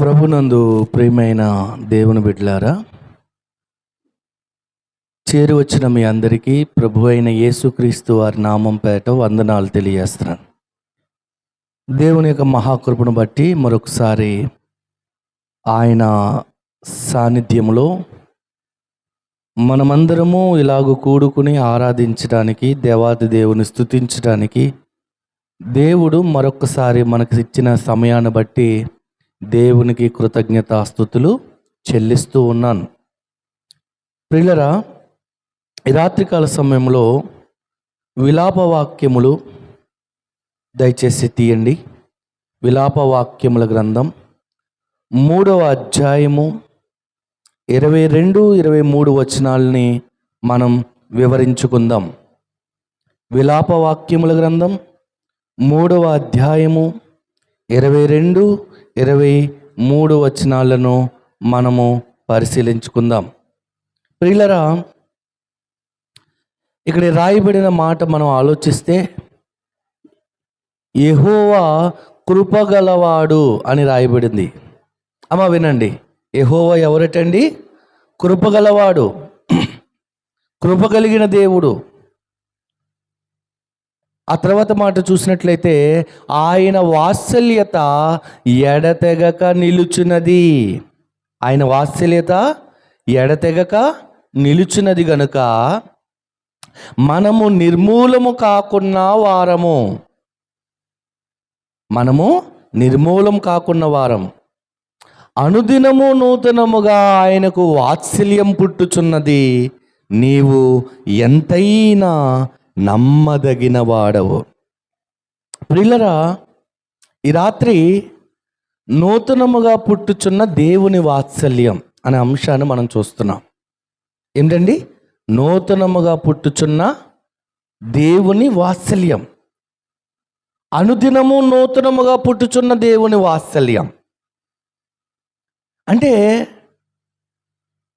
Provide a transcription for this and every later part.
ప్రభునందు ప్రియమైన దేవుని బిడ్డలారా, చేరి వచ్చిన మీ అందరికీ ప్రభు అయిన యేసుక్రీస్తు వారి నామం పేట వందనాలు తెలియజేస్తున్నాను. దేవుని యొక్క మహాకృపను బట్టి మరొకసారి ఆయన సాన్నిధ్యంలో మనమందరము ఇలాగ కూడుకుని ఆరాధించడానికి, దేవాది దేవుని స్తుతించడానికి దేవుడు మరొకసారి మనకు ఇచ్చిన సమయాన్ని బట్టి దేవునికి కృతజ్ఞతాస్తుతులు చెల్లిస్తూ ఉన్నాను. ప్రియులరా, ఈ రాత్రికాల సమయంలో విలాపవాక్యములు దయచేసి తీయండి. విలాపవాక్యముల గ్రంథం 3వ అధ్యాయము 22, 23 వచనాలని మనం వివరించుకుందాం. విలాపవాక్యముల గ్రంథం 3వ అధ్యాయము 22, 23 వచనాలను మనము పరిశీలించుకుందాం. ప్రియులరా, ఇక్కడ రాయబడిన మాట మనం ఆలోచిస్తే యెహోవా కృపగలవాడు అని రాయబడింది. అమ్మ వినండి, యెహోవా ఎవరటండి? కృపగలవాడు, కృప కలిగిన దేవుడు. ఆ తర్వాత మాట చూసినట్లయితే ఆయన వాత్సల్యత ఎడతెగక నిలుచున్నది. ఆయన వాత్సల్యత ఎడతెగక నిలుచున్నది గనుక మనము నిర్మూలము కాకున్న వారము. మనము నిర్మూలం కాకున్న వారం. అనుదినము నూతనముగా ఆయనకు వాత్సల్యం పుట్టుచున్నది. నీవు ఎంతైనా నమ్మదగిన వాడవు. ప్రియులరా, ఈ రాత్రి నూతనముగా పుట్టుచున్న దేవుని వాత్సల్యం అనే అంశాన్ని మనం చూస్తున్నాం. ఏంటండి? నూతనముగా పుట్టుచున్న దేవుని వాత్సల్యం. అనుదినము నూతనముగా పుట్టుచున్న దేవుని వాత్సల్యం అంటే,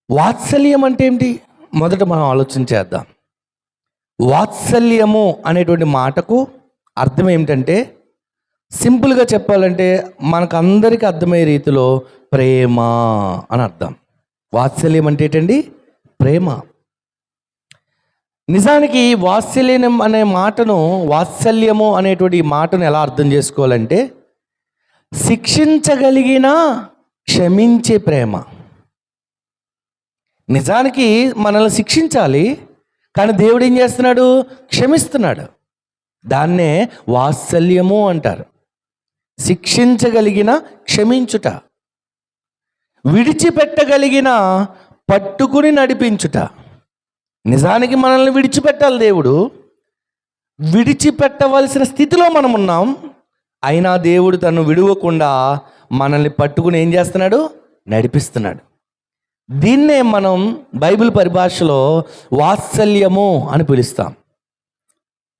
వాత్సల్యం అంటే ఏంటి? మొదట మనం ఆలోచించేద్దాం. వాత్సల్యము అనేటువంటి మాటకు అర్థం ఏమిటంటే, సింపుల్గా చెప్పాలంటే మనకు అందరికీ అర్థమయ్యే రీతిలో ప్రేమ అని అర్థం. వాత్సల్యం అంటే ఏంటండి? ప్రేమ. నిజానికి వాత్సల్యం అనే మాటను, వాత్సల్యము అనేటువంటి మాటను ఎలా అర్థం చేసుకోవాలంటే, శిక్షించగలిగిన క్షమించే ప్రేమ. నిజానికి మనల్ని శిక్షించాలి, కానీ దేవుడు ఏం చేస్తున్నాడు? క్షమిస్తున్నాడు. దాన్నే వాత్సల్యము అంటారు. శిక్షించగలిగిన క్షమించుట, విడిచిపెట్టగలిగిన పట్టుకుని నడిపించుట. నిజానికి మనల్ని విడిచిపెట్టాలి దేవుడు. విడిచిపెట్టవలసిన స్థితిలో మనం ఉన్నాం. అయినా దేవుడు తను విడవకుండా మనల్ని పట్టుకుని ఏం చేస్తున్నాడు? నడిపిస్తున్నాడు. దీన్నే మనం బైబిల్ పరిభాషలో వాత్సల్యము అని పిలుస్తాం.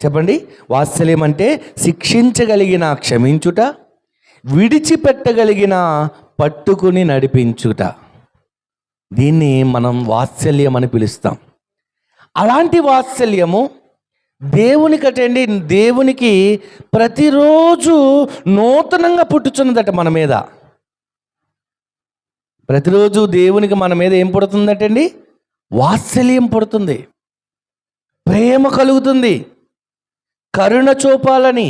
చెప్పండి, వాత్సల్యం అంటే శిక్షించగలిగిన క్షమించుట, విడిచిపెట్టగలిగిన పట్టుకుని నడిపించుట. దీన్ని మనం వాత్సల్యం అని పిలుస్తాం. అలాంటి వాత్సల్యము దేవునికటండి, దేవునికి ప్రతిరోజు నూతనంగా పుట్టుచున్నదట మన మీద. ప్రతిరోజు దేవునికి మన మీద ఏం పుడుతుందటండి? వాత్సల్యం పుడుతుంది, ప్రేమ కలుగుతుంది. కరుణ చూపాలని,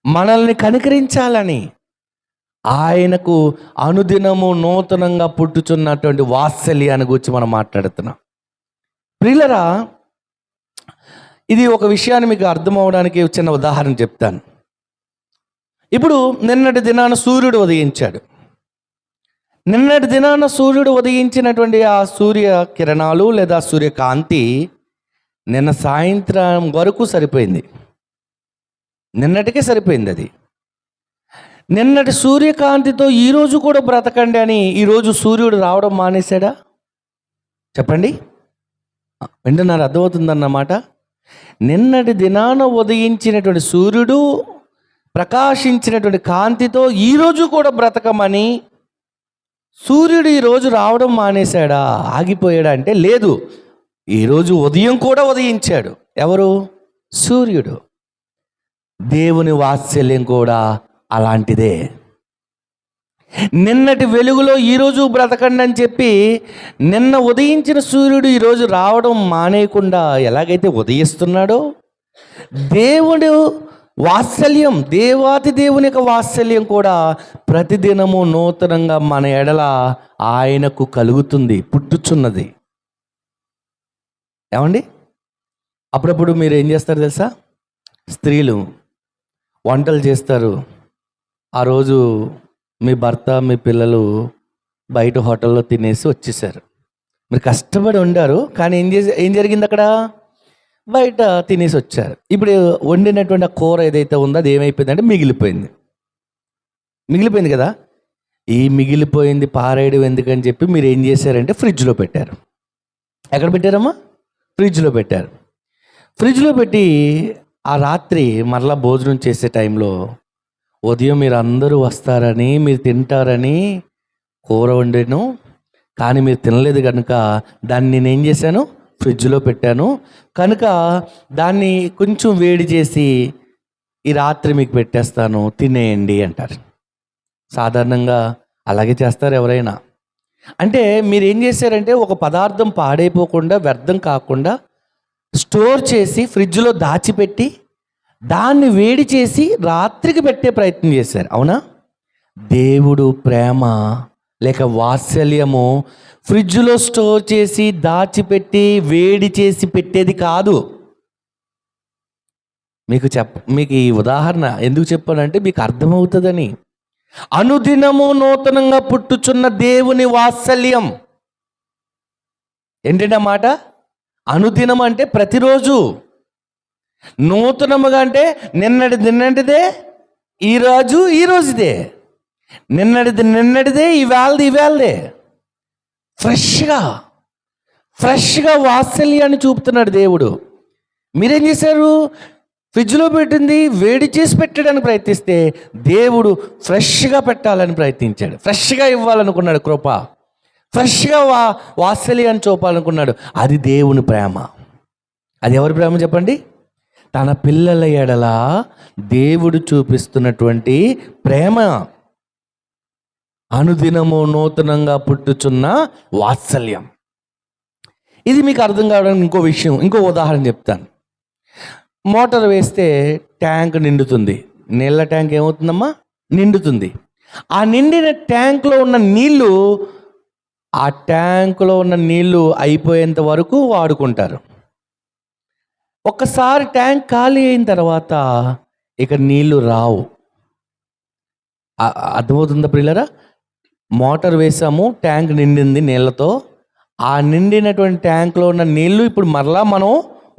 మనల్ని కనికరించాలని ఆయనకు అనుదినము నూతనంగా పుట్టుచున్నటువంటి వాత్సల్యాన్ని గురించి మనం మాట్లాడుతున్నాం. ప్రియులరా, ఇది ఒక విషయాన్ని మీకు అర్థం అవడానికి చిన్న ఉదాహరణ చెప్తాను. ఇప్పుడు నిన్నటి దినాన సూర్యుడు ఉదయించాడు. నిన్నటి దినాన సూర్యుడు ఉదయించినటువంటి ఆ సూర్య కిరణాలు లేదా సూర్యకాంతి నిన్న సాయంత్రం వరకు సరిపోయింది. నిన్నటికే సరిపోయింది అది. నిన్నటి సూర్యకాంతితో ఈరోజు కూడా బ్రతకండి అని ఈరోజు సూర్యుడు రావడం మానేశాడా? చెప్పండి, వింటున్నారు? అర్థమవుతుందన్నమాట. నిన్నటి దినాన ఉదయించినటువంటి సూర్యుడు ప్రకాశించినటువంటి కాంతితో ఈరోజు కూడా బ్రతకమని సూర్యుడు ఈరోజు రావడం మానేశాడా? ఆగిపోయాడా అంటే లేదు. ఈరోజు ఉదయం కూడా ఉదయించాడు. ఎవరు? సూర్యుడు. దేవుని వాత్సల్యం కూడా అలాంటిదే. నిన్నటి వెలుగులో ఈరోజు బ్రతకండి అని చెప్పి నిన్న ఉదయించిన సూర్యుడు ఈరోజు రావడం మానేయకుండా ఎలాగైతే ఉదయిస్తున్నాడో, దేవుడు వాత్సల్యం, దేవాతి దేవుని యొక్క వాత్సల్యం కూడా ప్రతిదినము నూతనంగా మన ఎడల ఆయనకు కలుగుతుంది, పుట్టుచున్నది. ఏమండి? అప్పుడప్పుడు మీరు ఏం చేస్తారు తెలుసా? స్త్రీలు వంటలు చేస్తారు. ఆ రోజు మీ భర్త మీ పిల్లలు బయట హోటల్లో తినేసి వచ్చేసారు. మీరు కష్టపడి వండారు, కానీ ఏం జరిగింది అక్కడ? బయట తినేసి వచ్చారు. ఇప్పుడు వండినటువంటి ఆ కూర ఏదైతే ఉందో అది ఏమైపోయిందంటే మిగిలిపోయింది కదా. ఈ మిగిలిపోయింది పారేయడం ఎందుకని చెప్పి మీరు ఏం చేశారంటే ఫ్రిడ్జ్లో పెట్టారు. ఎక్కడ పెట్టారమ్మా? ఫ్రిడ్జ్లో పెట్టారు. ఫ్రిడ్జ్లో పెట్టి ఆ రాత్రి మరలా భోజనం చేసే టైంలో ఉదయం మీరు అందరూ వస్తారని, మీరు తింటారని కూర వండాను, కానీ మీరు తినలేదు కనుక దాన్ని నేనేం చేశాను? ఫ్రిడ్జ్లో పెట్టాను. కనుక దాన్ని కొంచెం వేడి చేసి ఈ రాత్రి మీకు పెట్టేస్తాను, తినేయండి అంటారు. సాధారణంగా అలాగే చేస్తారు ఎవరైనా. అంటే మీరు ఏం చేశారంటే ఒక పదార్థం పాడైపోకుండా, వ్యర్థం కాకుండా స్టోర్ చేసి ఫ్రిడ్జ్లో దాచిపెట్టి దాన్ని వేడి చేసి రాత్రికి పెట్టే ప్రయత్నం చేశారు. అవునా? దేవుడు ప్రేమ లేక వాత్సల్యము ఫ్రిడ్జ్లో స్టోర్ చేసి దాచిపెట్టి వేడి చేసి పెట్టేది కాదు. మీకు ఈ ఉదాహరణ ఎందుకు చెప్పానంటే మీకు అర్థమవుతుందని. అనుదినము నూతనంగా పుట్టుచున్న దేవుని వాత్సల్యం ఏంటంటే మాట? అనుదినం అంటే ప్రతిరోజు, నూతనముగా అంటే నిన్నటిదే, ఈరోజుదే, నిన్నటిదే, ఇవాళదే. ఫ్రెష్గా వాత్సల్యాన్ని చూపుతున్నాడు దేవుడు. మీరేం చేశారు? ఫ్రిడ్జ్లో పెట్టింది వేడి చేసి పెట్టడానికి ప్రయత్నిస్తే దేవుడు ఫ్రెష్గా పెట్టాలని ప్రయత్నించాడు. ఫ్రెష్గా ఇవ్వాలనుకున్నాడు కృప, ఫ్రెష్గా వాత్సల్యాన్ని చూపాలనుకున్నాడు. అది దేవుని ప్రేమ. అది ఎవరి ప్రేమ చెప్పండి? తన పిల్లల ఎడల దేవుడు చూపిస్తున్నటువంటి ప్రేమ. అనుదినము నూతనంగా పుట్టుచున్న వాత్సల్యం. ఇది మీకు అర్థం కావడానికి ఇంకో ఉదాహరణ చెప్తాను. మోటార్ వేస్తే ట్యాంక్ నిండుతుంది. నీళ్ళ ట్యాంక్ ఏమవుతుందమ్మా? నిండుతుంది. ఆ నిండిన ట్యాంక్లో ఉన్న నీళ్లు అయిపోయేంత వరకు వాడుకుంటారు. ఒక్కసారి ట్యాంక్ ఖాళీ అయిన తర్వాత ఇక నీళ్లు రావు. అర్థమవుతుందా ప్రియులారా? మోటార్ వేసాము, ట్యాంక్ నిండింది నీళ్ళతో. ఆ నిండినటువంటి ట్యాంక్లో ఉన్న నీళ్లు ఇప్పుడు మరలా మనం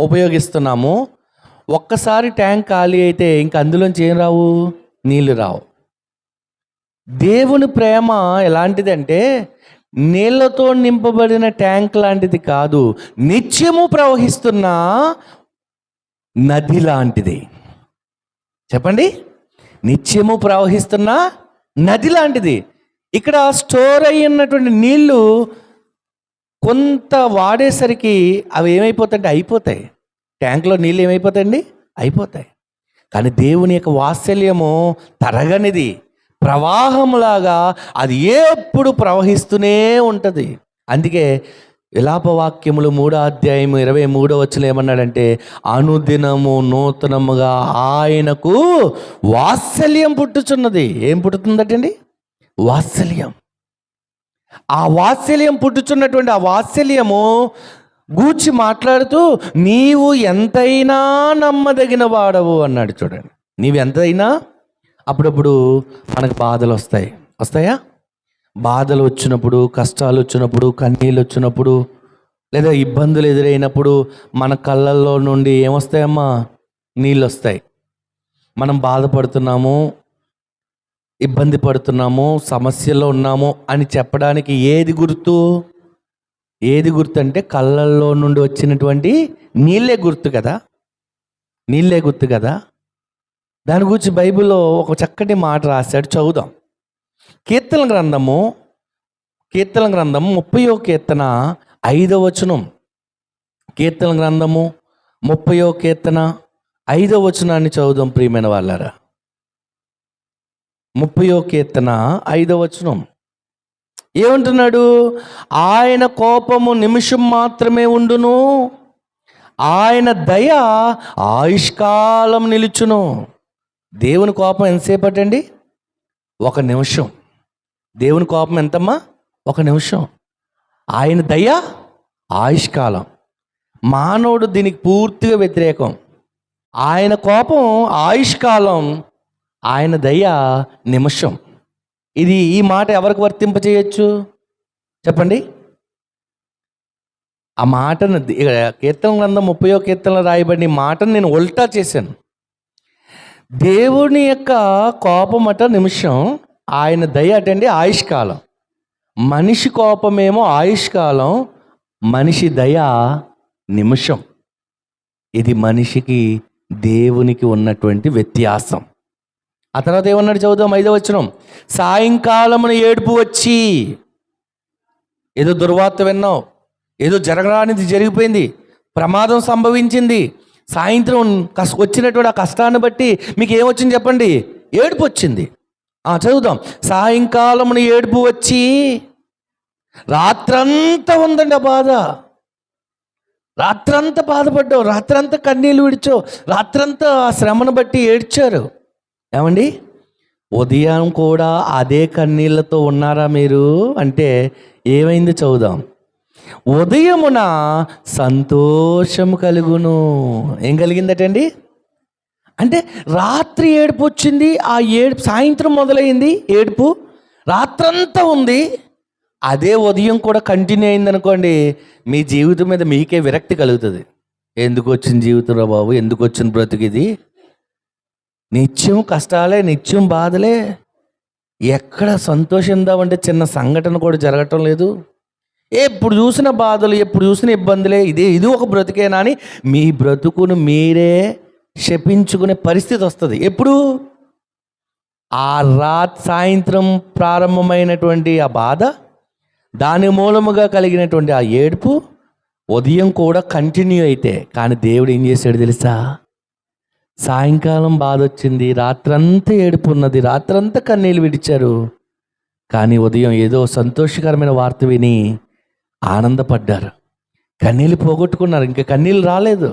ఉపయోగిస్తున్నాము. ఒక్కసారి ట్యాంక్ ఖాళీ అయితే ఇంక అందులోంచి ఏం రావు? నీళ్లు రావు. దేవుని ప్రేమ ఎలాంటిదంటే నీళ్లతో నింపబడిన ట్యాంక్ లాంటిది కాదు, నిత్యము ప్రవహిస్తున్న నది లాంటిది. చెప్పండి, నిత్యము ప్రవహిస్తున్న నది లాంటిది. ఇక్కడ స్టోర్ అయి ఉన్నటువంటి నీళ్లు కొంత వాడేసరికి అవి ఏమైపోతాయంటే అయిపోతాయి. ట్యాంక్లో నీళ్ళు ఏమైపోతాయండి? అయిపోతాయి. కానీ దేవుని యొక్క వాత్సల్యము తరగనిది, ప్రవాహంలాగా అది ఎప్పుడు ప్రవహిస్తూనే ఉంటుంది. అందుకే విలాపవాక్యములు 3వ అధ్యాయము 23వ వచనం ఏమన్నాడంటే, అనుదినము నూతనముగా ఆయనకు వాత్సల్యం పుట్టుచున్నది. ఏం పుట్టుతుందటండి? వాత్సల్యం. ఆ వాత్సల్యం పుట్టుచున్నటువంటి ఆ వాత్సల్యము గూర్చి మాట్లాడుతూ నీవు ఎంతైనా నమ్మదగిన వాడవు అన్నాడు. చూడండి, నీవు ఎంతైనా. అప్పుడప్పుడు మనకు బాధలు వస్తాయా? బాధలు వచ్చినప్పుడు, కష్టాలు వచ్చినప్పుడు, కన్నీళ్ళు వచ్చినప్పుడు, లేదా ఇబ్బందులు ఎదురైనప్పుడు మన కళ్ళల్లో నుండి ఏమొస్తాయమ్మా? నీళ్ళు వస్తాయి. మనం బాధపడుతున్నాము, ఇబ్బంది పడుతున్నాము, సమస్యలో ఉన్నాము అని చెప్పడానికి ఏది గుర్తు అంటే కళ్ళల్లో నుండి వచ్చినటువంటి నీళ్ళే గుర్తు కదా. దాని గురించి బైబిల్లో ఒక చక్కటి మాట రాశాడు, చదువుదాం. కీర్తన గ్రంథము 30వ కీర్తన 5వ వచనం. కీర్తన గ్రంథము 30వ కీర్తన 5వ వచనాన్ని చదువుదాం ప్రియమైన వాళ్ళారా. 30వ కీర్తన 5వ వచనం ఏమంటున్నాడు? ఆయన కోపము నిమిషం మాత్రమే ఉండును, ఆయన దయ ఆయుష్కాలం నిలుచును. దేవుని కోపం ఎంతసేపటండి? 1 నిమిషం. దేవుని కోపం ఎంతమ్మా? 1 నిమిషం. ఆయన దయ ఆయుష్కాలం. మానవుడు దీనికి పూర్తిగా వ్యతిరేకం. ఆయన కోపం ఆయుష్కాలం, ఆయన దయ నిమిషం. ఈ మాట ఎవరికి వర్తింపచేయచ్చు చెప్పండి? ఆ మాటను కీర్తన గ్రంథం 30వ కీర్తనలో రాయబడిన ఈ మాటను నేను ఉల్టా చేశాను. దేవుని యొక్క కోపం అట నిమిషం, ఆయన దయ అటండి ఆయుష్కాలం. మనిషి కోపమేమో ఆయుష్కాలం, మనిషి దయ నిమిషం. ఇది మనిషికి దేవునికి ఉన్నటువంటి వ్యత్యాసం. ఆ తర్వాత ఏమన్నాడు చదువుదాం, 5వ వచనం. సాయంకాలమున ఏడుపు వచ్చి, ఏదో దుర్వార్త విన్నావు, ఏదో జరగరానిది జరిగిపోయింది, ప్రమాదం సంభవించింది, సాయంత్రం వచ్చినటువంటి ఆ కష్టాన్ని బట్టి మీకు ఏమొచ్చింది చెప్పండి? ఏడుపు వచ్చింది. చదువుదాం. సాయంకాలమున ఏడుపు వచ్చి, రాత్రంతా ఉందండి ఆ బాధ, రాత్రంతా బాధపడ్డావు, రాత్రంతా కన్నీళ్ళు విడిచావు, రాత్రంతా ఆ శ్రమను బట్టి ఏడ్చారు. ఏమండి, ఉదయం కూడా అదే కన్నీళ్ళతో ఉన్నారా మీరు అంటే ఏమైంది చదువుదాం. ఉదయమున సంతోషము కలుగును. ఏం కలిగిందటండి? అంటే రాత్రి ఏడుపు వచ్చింది, ఆ ఏడుపు సాయంత్రం మొదలైంది, ఏడుపు రాత్రంతా ఉంది, అదే ఉదయం కూడా కంటిన్యూ అయింది అనుకోండి, మీ జీవితం మీద మీకే విరక్తి కలుగుతుంది. ఎందుకు వచ్చిన జీవితం రా బాబు, ఎందుకు వచ్చిన బ్రతుకిది, నిత్యం కష్టాలే, నిత్యం బాధలే, ఎక్కడ సంతోషిందామంటే చిన్న సంఘటన కూడా జరగటం లేదు, ఎప్పుడు చూసిన బాధలు, ఎప్పుడు చూసిన ఇబ్బందులే, ఇది ఒక బ్రతికేనా అని మీ బ్రతుకును మీరే శపించుకునే పరిస్థితి వస్తుంది. ఎప్పుడు? ఆ సాయంత్రం ప్రారంభమైనటువంటి ఆ బాధ, దాని మూలముగా కలిగినటువంటి ఆ ఏడుపు ఉదయం కూడా కంటిన్యూ అయితే. కానీ దేవుడు ఏం చేశాడు తెలుసా? సాయంకాలం బాధ వచ్చింది, రాత్రంతా ఏడుపు ఉన్నది, రాత్రంతా కన్నీళ్ళు విడిచారు, కానీ ఉదయం ఏదో సంతోషకరమైన వార్త విని ఆనందపడ్డారు, కన్నీళ్ళు పోగొట్టుకున్నారు, ఇంకా కన్నీళ్ళు రాలేదు.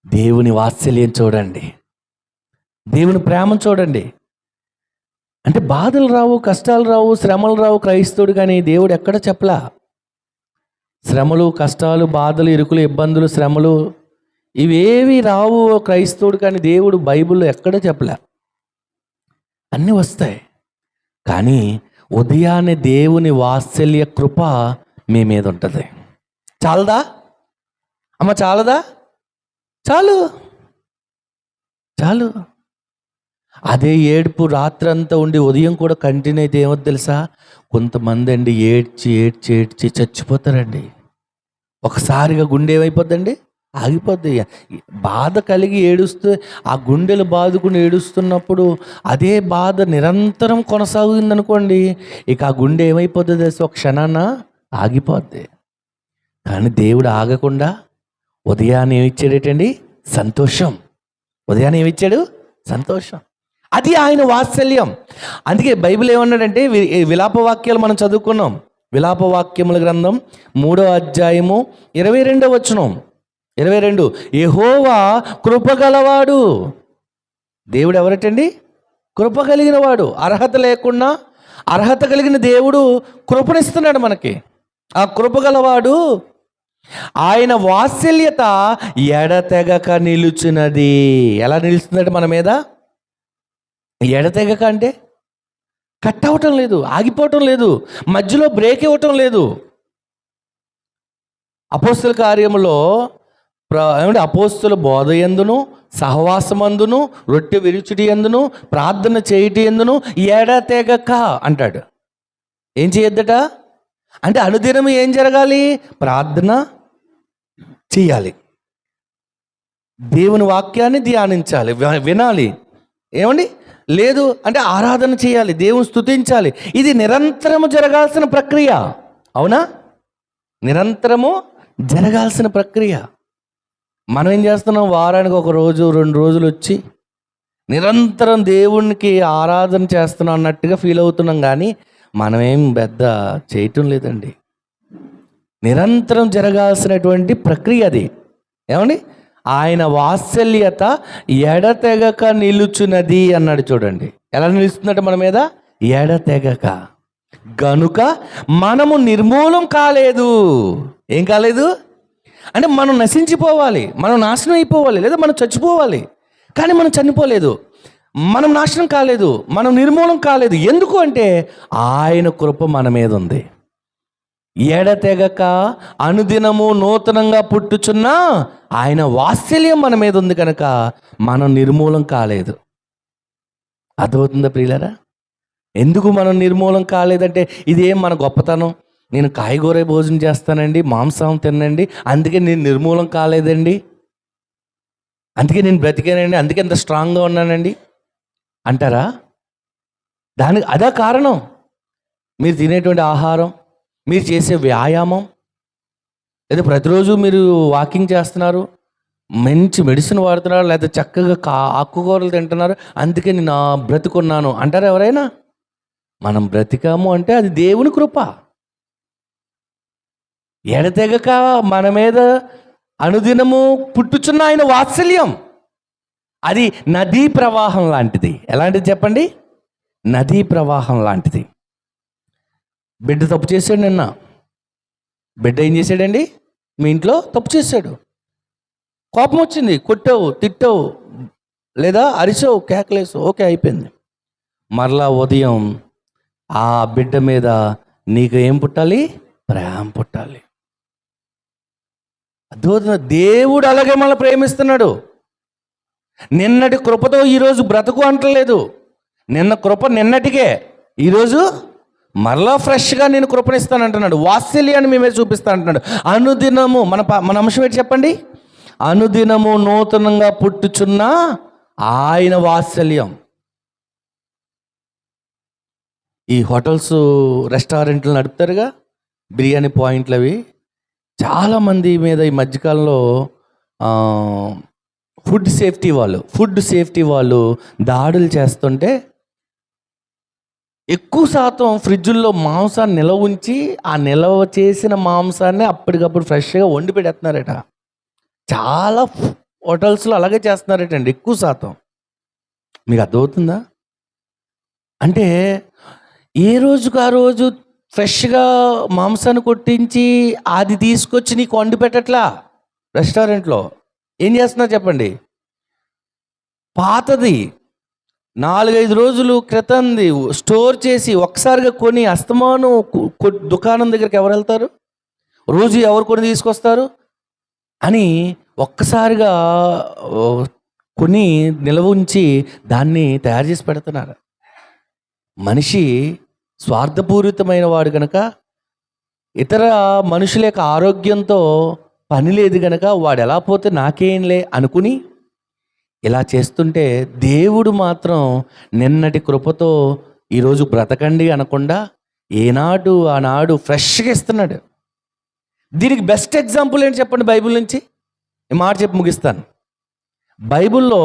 దేవుని వాత్సల్యం చూడండి, దేవుని ప్రేమ చూడండి. అంటే బాధలు రావు, కష్టాలు రావు, శ్రమలు రావు క్రైస్తవుడు, కానీ దేవుడు ఎక్కడ చెప్పలా. శ్రమలు, కష్టాలు, బాధలు, ఇరుకులు, ఇబ్బందులు, శ్రమలు ఇవేవి రావు క్రైస్తవుడు, కానీ దేవుడు బైబిల్లో ఎక్కడ చెప్పలే. అన్నీ వస్తాయి, కానీ ఉదయాన్నే దేవుని వాత్సల్య కృప మీ మీద ఉంటుంది. చాలదా అమ్మ? చాలదా? చాలు, చాలు. అదే ఏడుపు రాత్రంతా ఉండి ఉదయం కూడా కంటిన్యూ అయితే ఏమో తెలుసా? కొంతమంది అండి ఏడ్చి ఏడ్చి ఏడ్చి చచ్చిపోతారండి. ఒకసారిగా గుండె ఏమైపోద్దండి? ఆగిపోద్ది. బాధ కలిగి ఏడుస్తూ ఆ గుండెలు బాదుకుని ఏడుస్తున్నప్పుడు అదే బాధ నిరంతరం కొనసాగుతుంది అనుకోండి, ఇక ఆ గుండె ఏమైపోద్ది తెలుసు? ఒక క్షణాన ఆగిపోద్ది. కానీ దేవుడు ఆగకుండా ఉదయాన్నే ఏమిచ్చాడేటండి? సంతోషం. ఉదయాన్నే ఏమిచ్చాడు? సంతోషం. అది ఆయన వాత్సల్యం. అందుకే బైబిల్ ఏమన్నాడంటే, విలాపవాక్యాలు మనం చదువుకున్నాం. విలాపవాక్యముల గ్రంథం 3వ అధ్యాయము 22వ వచనం. 22. యెహోవా కృపగలవాడు. దేవుడు ఎవరటండి? కృప కలిగిన వాడు. అర్హత లేకుండా అర్హత కలిగిన దేవుడు కృపనిస్తున్నాడు మనకి. ఆ కృపగలవాడు, ఆయన వాత్సల్యత ఎడతెగక నిలుచున్నది. ఎలా నిలుస్తున్నాడు మన మీద? ఎడతెగక అంటే కట్ అవటం లేదు, ఆగిపోవటం లేదు, మధ్యలో బ్రేక్ ఇవ్వటం లేదు. అపోస్తల కార్యములో ఏమంటే అపోస్తల బోధ యందును, సహవాసమందును, రొట్టె విరుచుటి యందును, ప్రార్థన చేయుటి యందును ఎడతెగక అంటాడు. ఏం చేయొద్దట అంటే అనుదినం ఏం జరగాలి? ప్రార్థన చేయాలి, దేవుని వాక్యాన్ని ధ్యానించాలి, వినాలి. ఏమండి? లేదు అంటే ఆరాధన చేయాలి, దేవుని స్తుతించాలి. ఇది నిరంతరము జరగాల్సిన ప్రక్రియ. అవునా? నిరంతరము జరగాల్సిన ప్రక్రియ. మనం ఏం చేస్తున్నాం? వారానికి 1 రోజు 2 రోజులు వచ్చి నిరంతరం దేవునికి ఆరాధన చేస్తున్నాం అన్నట్టుగా ఫీల్ అవుతున్నాం, కానీ మనమేం పెద్ద చేయటం లేదండి. నిరంతరం జరగాల్సినటువంటి ప్రక్రియ అది. ఏమండి? ఆయన వాత్సల్యత ఎడతెగక నిలుచున్నది అన్నాడు. చూడండి ఎలా నిలుస్తుందట మన మీద, ఎడతెగక. గనుక మనము నిర్మూలం కాలేదు. ఏం కాలేదు అంటే మనం నశించిపోవాలి, మనం నాశనం అయిపోవాలి, లేదా మనం చచ్చిపోవాలి. కానీ మనం చనిపోలేదు, మనం నాశనం కాలేదు, మనం నిర్మూలం కాలేదు. ఎందుకు అంటే ఆయన కృప మన మీద ఉంది. ఎడతెగక అనుదినము నూతనంగా పుట్టుచున్న ఆయన వాత్సల్యం మన మీద ఉంది కనుక మనం నిర్మూలం కాలేదు. అర్థమవుతుందా ప్రియులారా? ఎందుకు మనం నిర్మూలం కాలేదంటే ఇదేం మన గొప్పతనం, నేను కాయగూర భోజనం చేస్తానండి, మాంసం తినండి, అందుకే నేను నిర్మూలం కాలేదండి, అందుకే నేను బ్రతికానండి, అందుకే ఎంత స్ట్రాంగ్గా ఉన్నానండి అంటారా? దానికి అదే కారణం. మీరు తినేటువంటి ఆహారం, మీరు చేసే వ్యాయామం, లేదా ప్రతిరోజు మీరు వాకింగ్ చేస్తున్నారు, మంచి మెడిసిన్ వాడుతున్నారు, లేదా చక్కగా ఆకుకూరలు తింటున్నారు, అందుకే నేను బ్రతుకున్నాను అంటారా ఎవరైనా? మనం బ్రతికాము అంటే అది దేవుని కృప. ఎడతెగక మన మీద అనుదినము పుట్టుచున్న ఆయన వాత్సల్యం అది నదీ ప్రవాహం లాంటిది. ఎలాంటిది చెప్పండి? నదీ ప్రవాహం లాంటిది. బిడ్డ తప్పు చేశాడు నిన్న. బిడ్డ ఏం చేశాడండి? మీ ఇంట్లో తప్పు చేశాడు, కోపం వచ్చింది, కొట్టావు, తిట్టావు, లేదా అరిచావు, కేకలేసావు, ఓకే అయిపోయింది. మరలా ఉదయం ఆ బిడ్డ మీద నీకు ఏం పుట్టాలి? ప్రేమ పుట్టాలి. అద్భుతం. దేవుడు అలాగే మనల్ని ప్రేమిస్తున్నాడు. నిన్నటి కృపతో ఈరోజు బ్రతుకు అంటలేదు. నిన్న కృప నిన్నటికే, ఈరోజు మరలా ఫ్రెష్గా నేను కృపనిస్తాను అంటున్నాడు. వాత్సల్యాన్ని మేమే చూపిస్తాను అంటున్నాడు. అనుదినము మన అంశం ఏంటి చెప్పండి? అనుదినము నూతనంగా పుట్టుచున్న ఆయన వాత్సల్యం. ఈ హోటల్స్, రెస్టారెంట్లు నడుపుతారుగా, బిర్యానీ పాయింట్లు, అవి చాలామంది మీద ఈ మధ్యకాలంలో ఫుడ్ సేఫ్టీ వాళ్ళు దాడులు చేస్తుంటే ఎక్కువ శాతం ఫ్రిడ్జుల్లో మాంసాన్ని నిల్వ ఉంచి ఆ నిల్వ చేసిన మాంసాన్ని అప్పటికప్పుడు ఫ్రెష్గా వండి పెడుతున్నారట. చాలా హోటల్స్లో అలాగే చేస్తున్నారటండి ఎక్కువ శాతం. మీకు అర్థమవుతుందా? అంటే ఏ రోజుకు ఆ రోజు ఫ్రెష్గా మాంసాన్ని కొట్టించి అది తీసుకొచ్చి నీకు వండి పెట్టట్లా. రెస్టారెంట్లో ఏం చేస్తున్నారు చెప్పండి? పాతది 4-5 రోజులు క్రితంది స్టోర్ చేసి ఒక్కసారిగా కొని అస్తమానం దుకాణం దగ్గరికి ఎవరు వెళ్తారు? రోజు ఎవరు కొని తీసుకొస్తారు అని ఒక్కసారిగా కొని నిల్వ ఉంచి దాన్ని తయారు చేసి పెడుతున్నారు. మనిషి స్వార్థపూరితమైన వాడు కనుక, ఇతర మనుషుల యొక్క ఆరోగ్యంతో పని లేదు కనుక వాడు ఎలా పోతే నాకేంలే అనుకుని ఇలా చేస్తుంటే, దేవుడు మాత్రం నిన్నటి కృపతో ఈరోజు బ్రతకండి అనకుండా ఆనాడు ఫ్రెష్గా ఇస్తున్నాడు. దీనికి బెస్ట్ ఎగ్జాంపుల్ ఏంటి చెప్పండి బైబిల్ నుంచి? ఈ మాట చెప్పి ముగిస్తాను. బైబిల్లో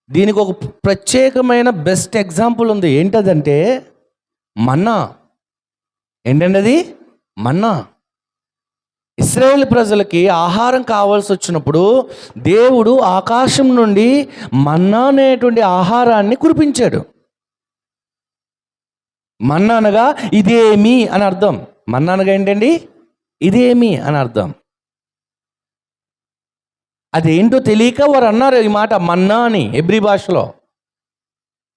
దీనికి ఒక ప్రత్యేకమైన బెస్ట్ ఎగ్జాంపుల్ ఉంది. ఏంటదంటే మన్నా. ఏంటండి అది? మన్నా. ఇశ్రాయేలు ప్రజలకి ఆహారం కావాల్సి వచ్చినప్పుడు దేవుడు ఆకాశం నుండి మన్నా అనేటువంటి ఆహారాన్ని కురిపించాడు. మన్నా అనగా ఇదేమి అని అర్థం. మన్నా అనగా ఏంటండి? ఇదేమి అని అర్థం. అదేంటో తెలియక వారు అన్నారు ఈ మాట మన్నా అని హెబ్రీ భాషలో.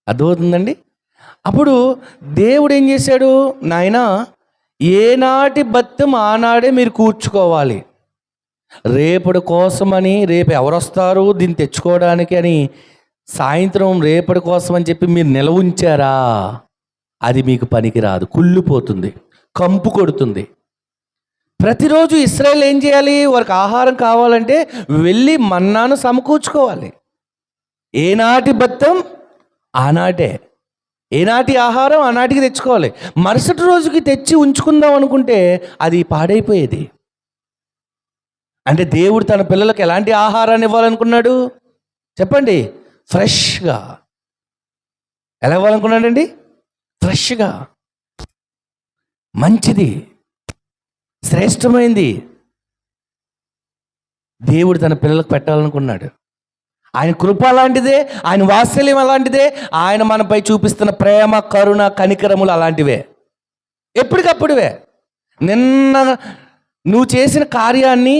అర్థమవుతుందండి? అప్పుడు దేవుడు ఏం చేశాడు? నాయనా, ఏనాటి బత్తం ఆనాడే మీరు కూర్చుకోవాలి. రేపటి కోసమని, రేపు ఎవరు వస్తారు దీన్ని తెచ్చుకోవడానికి అని సాయంత్రం రేపటి కోసం అని చెప్పి మీరు నిల్వ ఉంచారా, అది మీకు పనికిరాదు, కుళ్ళిపోతుంది, కంపు కొడుతుంది. ప్రతిరోజు ఇశ్రాయేలు ఏం చేయాలి? వారికి ఆహారం కావాలంటే వెళ్ళి మన్నాను సమకూర్చుకోవాలి. ఏనాటి బత్తం ఆనాటే, ఏనాటి ఆహారం ఆనాటికి తెచ్చుకోవాలి. మరుసటి రోజుకి తెచ్చి ఉంచుకుందాం అనుకుంటే అది పాడైపోయేది. అంటే దేవుడు తన పిల్లలకు ఎలాంటి ఆహారాన్ని ఇవ్వాలనుకున్నాడు చెప్పండి? ఫ్రెష్గా. ఎలా ఇవ్వాలనుకున్నాడండి? ఫ్రెష్గా, మంచిది, శ్రేష్టమైంది దేవుడు తన పిల్లలకు పెట్టాలనుకున్నాడు. ఆయన కృప అలాంటిదే, ఆయన వాత్సల్యం అలాంటిదే, ఆయన మనపై చూపిస్తున్న ప్రేమ, కరుణ, కనికరములు అలాంటివే, ఎప్పటికప్పుడువే. నిన్న నువ్వు చేసిన కార్యాన్ని,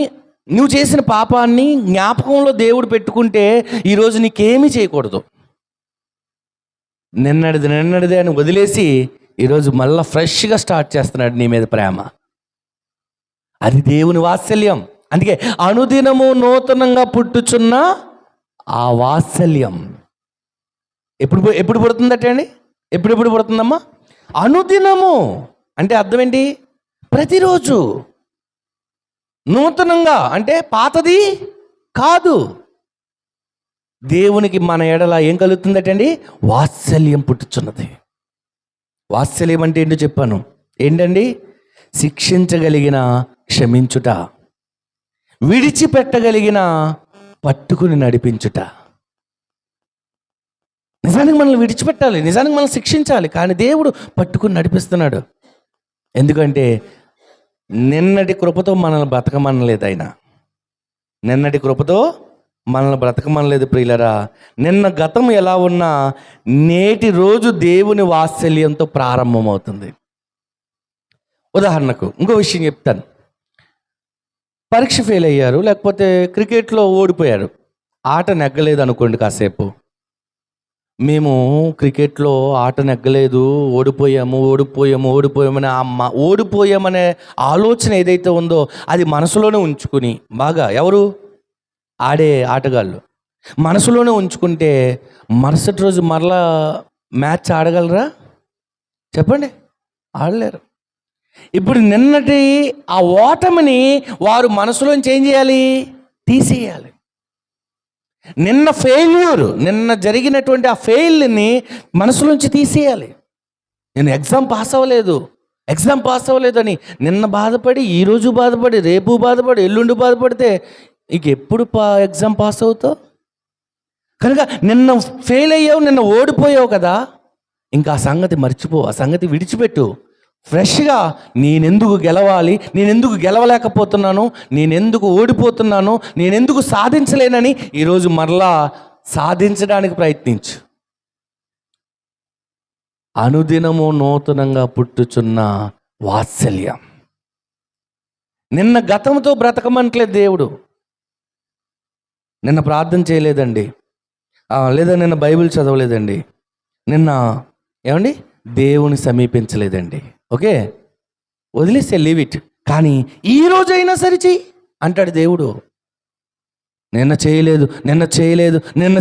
నువ్వు చేసిన పాపాన్ని జ్ఞాపకంలో దేవుడు పెట్టుకుంటే ఈరోజు నీకేమీ చేయకూడదు. నిన్నటిదే అని వదిలేసి ఈరోజు మళ్ళీ ఫ్రెష్గా స్టార్ట్ చేస్తున్నాడు నీ మీద ప్రేమ. అది దేవుని వాత్సల్యం. అందుకే అనుదినము నూతనంగా పుట్టుచున్న ఆ వాత్సల్యం ఎప్పుడు పుడుతుందట అండి? ఎప్పుడు పుడుతుందమ్మా? అనుదినము అంటే అర్థం ఏంటి? ప్రతిరోజు. నూతనంగా అంటే పాతది కాదు. దేవునికి మన ఎడల ఏం కలుగుతుందటండి? వాత్సల్యం పుట్టుచున్నది. వాత్సల్యం అంటే ఏంటో చెప్పాను. ఏంటండి? శిక్షించగలిగిన క్షమించుట, విడిచిపెట్టగలిగిన పట్టుకుని నడిపించుట. నిజానికి మనల్ని విడిచిపెట్టాలి, నిజానికి మనల్ని శిక్షించాలి, కానీ దేవుడు పట్టుకుని నడిపిస్తున్నాడు. ఎందుకంటే నిన్నటి కృపతో మనల్ని బ్రతకమనలేదు ఆయన. నిన్నటి కృపతో మనల్ని బ్రతకమనలేదు ప్రియులరా. నిన్న గతం ఎలా ఉన్నా నేటి రోజు దేవుని వాత్సల్యంతో ప్రారంభమవుతుంది. ఉదాహరణకు ఇంకో విషయం చెప్తాను. పరీక్ష ఫెయిల్ అయ్యారు, లేకపోతే క్రికెట్లో ఓడిపోయారు, ఆట నెగ్గలేదు అనుకోండి. కాసేపు మేము క్రికెట్లో ఆట నెగ్గలేదు, ఓడిపోయామని ఓడిపోయామనే ఆలోచన ఏదైతే ఉందో అది మనసులోనే ఉంచుకుని, బాగా ఎవరు ఆడే ఆటగాళ్ళు మనసులోనే ఉంచుకుంటే మరుసటి రోజు మరలా మ్యాచ్ ఆడగలరా? చెప్పండి, ఆడలేరు. ఇప్పుడు నిన్నటి ఆ ఓటమిని వారు మనసులోంచి ఏం చేయాలి? తీసేయాలి. నిన్న జరిగినటువంటి ఆ ఫెయిల్ని మనసులోంచి తీసేయాలి. నేను ఎగ్జామ్ పాస్ అవ్వలేదు అని నిన్న బాధపడి, ఈరోజు బాధపడి, రేపు బాధపడి, ఎల్లుండి బాధపడితే ఇక ఎప్పుడు ఎగ్జామ్ పాస్ అవుతావు? కనుక నిన్న ఫెయిల్ అయ్యావు, నిన్న ఓడిపోయావు కదా, ఇంకా ఆ సంగతి మర్చిపో, ఆ సంగతి విడిచిపెట్టు. ఫ్రెష్గా నేనెందుకు గెలవాలి, నేనెందుకు గెలవలేకపోతున్నాను, నేనెందుకు ఓడిపోతున్నాను, నేనెందుకు సాధించలేనని ఈరోజు మరలా సాధించడానికి ప్రయత్నించు. అనుదినము నూతనంగా పుట్టుచున్న వాత్సల్యం. నిన్న గతంతో బ్రతకమంటలేదు దేవుడు. నిన్న ప్రార్థన చేయలేదండి, లేదా నిన్న బైబిల్ చదవలేదండి, నిన్న ఏమండి దేవుని సమీపించలేదండి, ఓకే వదిలేస్తే లీవ్ ఇట్. కానీ ఈ రోజైనా సరిచేయి అంటాడు దేవుడు. నిన్న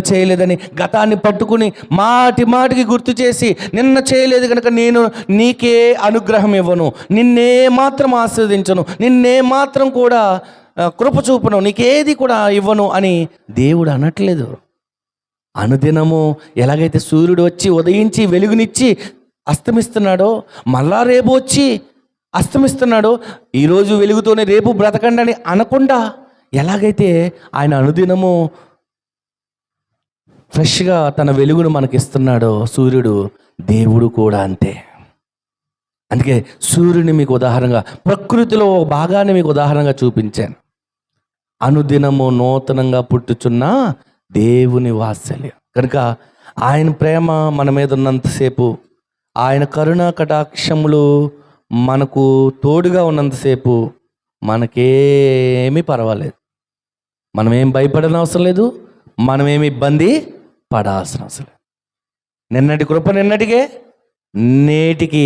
చేయలేదని గతాన్ని పట్టుకుని మాటికి గుర్తు చేసి, నిన్న చేయలేదు కనుక నేను నీకే అనుగ్రహం ఇవ్వను, నిన్నే మాత్రం ఆశీర్వదించను, నిన్నే మాత్రం కూడా కృప చూపను, నీకేది కూడా ఇవ్వను అని దేవుడు అనట్లేదు. అనుదినము ఎలాగైతే సూర్యుడు వచ్చి ఉదయించి వెలుగునిచ్చి అస్తమిస్తున్నాడో, మళ్ళా రేపు వచ్చి అస్తమిస్తున్నాడో, ఈరోజు వెలుగుతోనే రేపు బ్రతకండి అని అనకుండా ఎలాగైతే ఆయన అనుదినము ఫ్రెష్గా తన వెలుగును మనకిస్తున్నాడో సూర్యుడు, దేవుడు కూడా అంతే. అందుకే సూర్యుని మీకు ఉదాహరణగా, ప్రకృతిలో భాగాన్ని మీకు ఉదాహరణగా చూపించాను. అనుదినము నూతనంగా పుట్టుచున్న దేవుని వాత్సల్యం. కనుక ఆయన ప్రేమ మన మీద ఉన్నంతసేపు, ఆయన కరుణా కటాక్షములు మనకు తోడుగా ఉన్నంతసేపు మనకేమీ పర్వాలేదు. మనమేం భయపడని అవసరం లేదు, మనమేమి ఇబ్బంది పడాల్సిన అవసరం లేదు. నిన్నటి కృప నిన్నటికే, నేటికి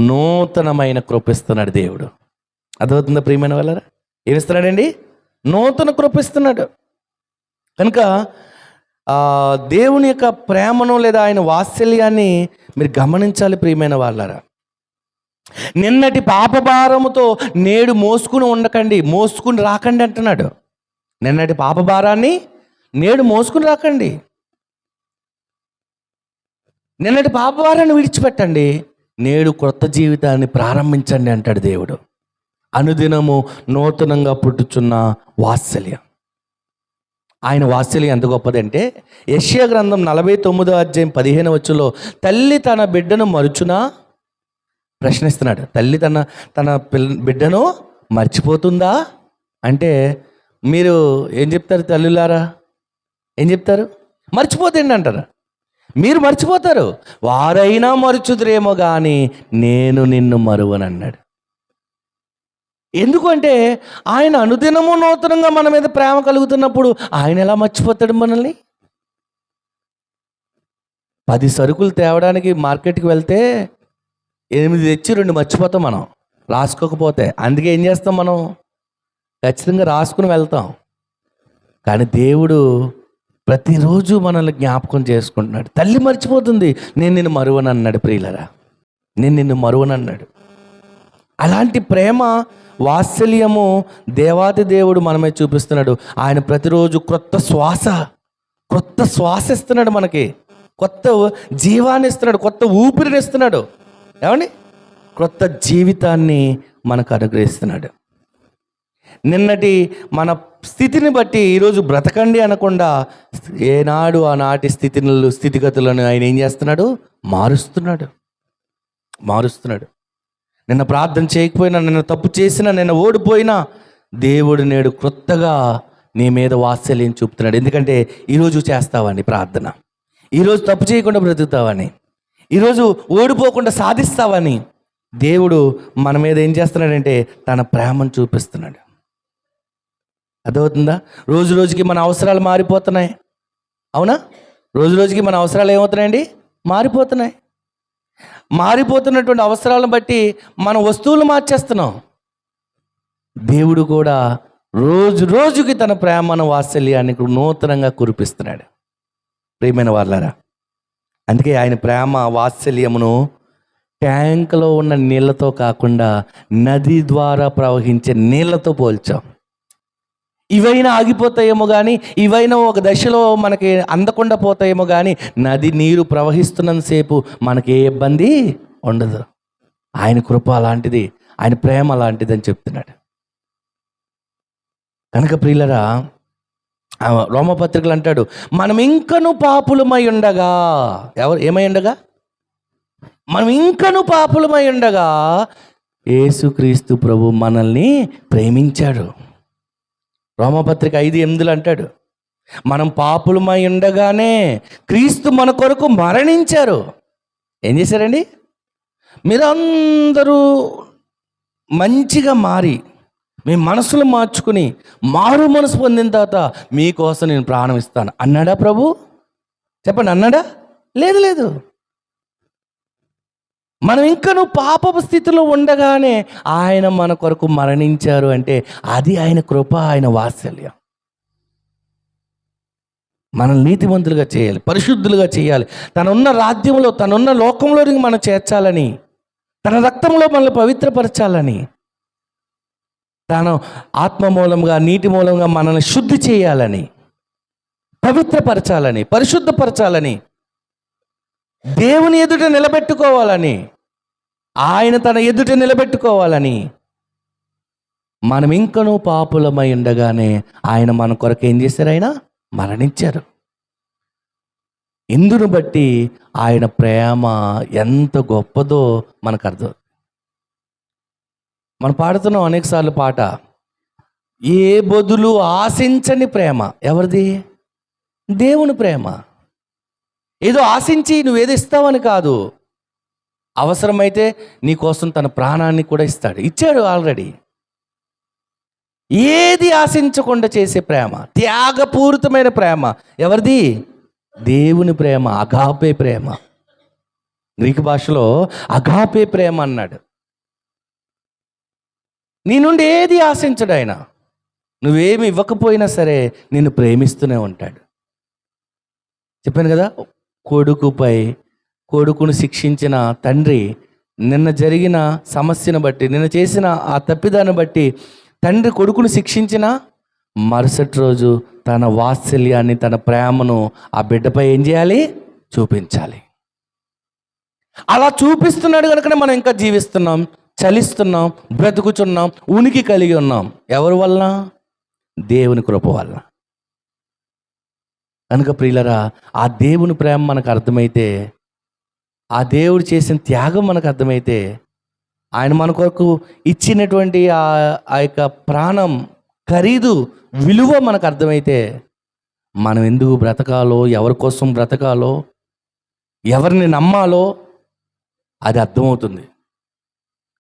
నూతనమైన కృప ఇస్తున్నాడు దేవుడు. అర్థమవుతుందా ప్రియమైన వాళ్ళరా? ఏమిస్తున్నాడండి? నూతన కృప ఇస్తున్నాడు. కనుక దేవుని యొక్క ప్రేమను లేదా ఆయన వాత్సల్యాన్ని మీరు గమనించాలి ప్రియమైన వాళ్ళరా. నిన్నటి పాపభారముతో నేడు మోసుకుని రాకండి అంటున్నాడు. నిన్నటి పాపభారాన్ని నేడు మోసుకుని రాకండి, నిన్నటి పాపభారాన్ని విడిచిపెట్టండి, నేడు కొత్త జీవితాన్ని ప్రారంభించండి అంటాడు దేవుడు. అనుదినము నూతనంగా పుట్టుచున్న వాత్సల్యం. ఆయన వాత్సల్యం ఎంత గొప్పదంటే యెషయా గ్రంథం 49వ అధ్యాయం 15వ వచనంలో తల్లి తన బిడ్డను మరుచునా ప్రశ్నిస్తున్నాడు. తల్లి తన బిడ్డను మర్చిపోతుందా అంటే మీరు ఏం చెప్తారు తల్లులారా? ఏం చెప్తారు? మర్చిపోతండి అంటారు. మీరు మర్చిపోతారు, వారైనా మరుచుదురేమో కానీ నేను నిన్ను మరువను అన్నాడు. ఎందుకంటే ఆయన అనుదినము నూతనంగా మన మీద ప్రేమ కలుగుతున్నప్పుడు ఆయన ఎలా మర్చిపోతాడు మనల్ని? 10 సరుకులు తేవడానికి మార్కెట్కి వెళ్తే 8 తెచ్చి 2 మర్చిపోతాం మనం రాసుకోకపోతే. అందుకే ఏం చేస్తాం మనం? ఖచ్చితంగా రాసుకుని వెళ్తాం. కానీ దేవుడు ప్రతిరోజు మనల్ని జ్ఞాపకం చేసుకుంటున్నాడు. తల్లి మర్చిపోతుంది, నేను నిన్ను మరువను అన్నాడు. ప్రియులరా, నేను నిన్ను మరువను అన్నాడు. అలాంటి ప్రేమ వాత్సల్యము దేవాది దేవుడు మనమే చూపిస్తున్నాడు. ఆయన ప్రతిరోజు క్రొత్త శ్వాస ఇస్తున్నాడు, మనకి కొత్త జీవాన్ని ఇస్తున్నాడు, కొత్త ఊపిరిని ఇస్తున్నాడు. ఏమండి? క్రొత్త జీవితాన్ని మనకు అనుగ్రహిస్తున్నాడు. నిన్నటి మన స్థితిని బట్టి ఈరోజు బ్రతకండి అనకుండా ఏనాడు ఆనాటి స్థితిగతులను ఆయన ఏం చేస్తున్నాడు? మారుస్తున్నాడు. నిన్న ప్రార్థన చేయకపోయినా, నిన్న తప్పు చేసినా, నిన్న ఓడిపోయినా దేవుడు నేడు క్రొత్తగా నీ మీద వాత్సల్యం చూపుతున్నాడు. ఎందుకంటే ఈరోజు చేస్తావని ప్రార్థన, ఈరోజు తప్పు చేయకుండా బ్రతుకుతావని, ఈరోజు ఓడిపోకుండా సాధిస్తావని దేవుడు మన మీద ఏం చేస్తున్నాడంటే తన ప్రేమను చూపిస్తున్నాడు. అర్థమవుతుందా? రోజు రోజుకి మన అవసరాలు మారిపోతున్నాయి. అవునా? రోజు రోజుకి మన అవసరాలు ఏమవుతున్నాయండి? మారిపోతున్నటువంటి అవసరాలను బట్టి మన వస్తువులు మార్చేస్తున్నాం. దేవుడు కూడా రోజు రోజుకి తన ప్రేమను వాత్సల్యాన్ని నూతనంగా కురిపిస్తున్నాడు. ప్రియమైన వాళ్ళారా, అందుకే ఆయన ప్రేమ వాత్సల్యమును ట్యాంకులో ఉన్న నీళ్ళతో కాకుండా నది ద్వారా ప్రవహించే నీళ్ళతో పోల్చాం. ఇవైనా ఆగిపోతాయేమో కానీ, ఇవైనా ఒక దశలో మనకి అందకుండా పోతాయేమో కానీ, నది నీరు ప్రవహిస్తున్నంతసేపు మనకి ఏ ఇబ్బంది ఉండదు. ఆయన కృప అలాంటిది, ఆయన ప్రేమ అలాంటిది అని చెప్తున్నాడు. కనుక ప్రియులరా, రోమపత్రికలు అంటాడు, మనం ఇంకను పాపులమై ఉండగా, మనం ఇంకను పాపులమై ఉండగా యేసుక్రీస్తు ప్రభు మనల్ని ప్రేమించాడు. రోమపత్రిక 5:8 అంటాడు, మనం పాపులమై ఉండగానే క్రీస్తు మన కొరకు మరణించారు. ఏం చేశారండి? మీరందరూ మంచిగా మారి మీ మనసులు మార్చుకుని మారు మనసు పొందిన తర్వాత మీకోసం నేను ప్రాణం ఇస్తాను అన్నాడా ప్రభు? చెప్పండి, అన్నాడా? లేదు. మనం ఇంకను పాపపు స్థితిలో ఉండగానే ఆయన మన కొరకు మరణించారు అంటే అది ఆయన కృప, ఆయన వాత్సల్యం. మనల్ని నీతిమంతులుగా చేయాలి, పరిశుద్ధులుగా చేయాలి, తనున్న రాజ్యంలో, తనున్న లోకంలోనికి మనం చేర్చాలని, తన రక్తంలో మనల్ని పవిత్రపరచాలని, తాను ఆత్మ మూలంగా, నీటి మూలంగా మనల్ని శుద్ధి చేయాలని, పవిత్రపరచాలని, పరిశుద్ధపరచాలని, దేవుని ఎదుట నిలబెట్టుకోవాలని, ఆయన తన ఎదుట నిలబెట్టుకోవాలని, మనం ఇంకనూ పాపులమై ఉండగానే ఆయన మన కొరకు ఏం చేశారు? ఆయన మరణించారు. ఇందును బట్టి ఆయన ప్రేమ ఎంత గొప్పదో మనకు అర్థం. మనం పాడుతున్నాం అనేకసార్లు పాట, ఏ బదులు ఆశించని ప్రేమ. ఎవరిది? దేవుని ప్రేమ. ఏదో ఆశించి నువ్వేదో ఇస్తావని కాదు, అవసరమైతే నీ కోసం తన ప్రాణాన్ని కూడా ఇస్తాడు, ఇచ్చాడు ఆల్రెడీ. ఏది ఆశించకుండా చేసే ప్రేమ, త్యాగపూరితమైన ప్రేమ. ఎవరిది? దేవుని ప్రేమ, అగాపే ప్రేమ. గ్రీకు భాషలో అగాపే ప్రేమ అన్నాడు. నీ నుండి ఏది ఆశించడు ఆయన. నువ్వేమి ఇవ్వకపోయినా సరే నిన్ను ప్రేమిస్తూనే ఉంటాడు. చెప్పాను కదా, కొడుకును శిక్షించిన తండ్రి నిన్న జరిగిన సమస్యను బట్టి, నిన్న చేసిన ఆ తప్పిదాన్ని బట్టి తండ్రి కొడుకును శిక్షించిన మరుసటి రోజు తన వాత్సల్యాన్ని, తన ప్రేమను ఆ బిడ్డపై ఏం చేయాలి? చూపించాలి. అలా చూపిస్తున్నాడు కనుకనే మనం ఇంకా జీవిస్తున్నాం, చలిస్తున్నాం, బ్రతుకుచున్నాం, ఉనికి కలిగి ఉన్నాం. ఎవరి వలన? దేవుని కృప వలన. కనుక ప్రియులరా, ఆ దేవుని ప్రేమ మనకు అర్థమైతే, ఆ దేవుడు చేసిన త్యాగం మనకు అర్థమైతే, ఆయన మన కొరకు ఇచ్చినటువంటి ఆ యొక్క ప్రాణం ఖరీదు విలువ మనకు అర్థమైతే, మనం ఎందుకు బ్రతకాలో, ఎవరి కోసం బ్రతకాలో, ఎవరిని నమ్మాలో అది అర్థమవుతుంది.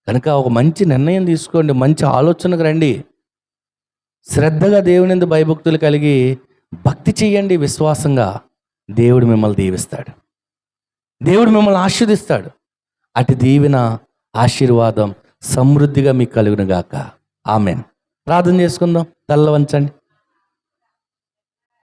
కనుక ఒక మంచి నిర్ణయం తీసుకోండి, మంచి ఆలోచనకు రండి. శ్రద్ధగా దేవుని యందు భయభక్తులు కలిగి భక్తి చేయండి విశ్వాసంగా. దేవుడు మిమ్మల్ని దీవిస్తాడు, దేవుడు మిమ్మల్ని ఆశీర్వదిస్తాడు. అటు దీవెన, ఆశీర్వాదం సమృద్ధిగా మీకు కలుగును గాక. ఆమెన్. ప్రార్థన చేసుకుందాం. తల్ల వంచండి.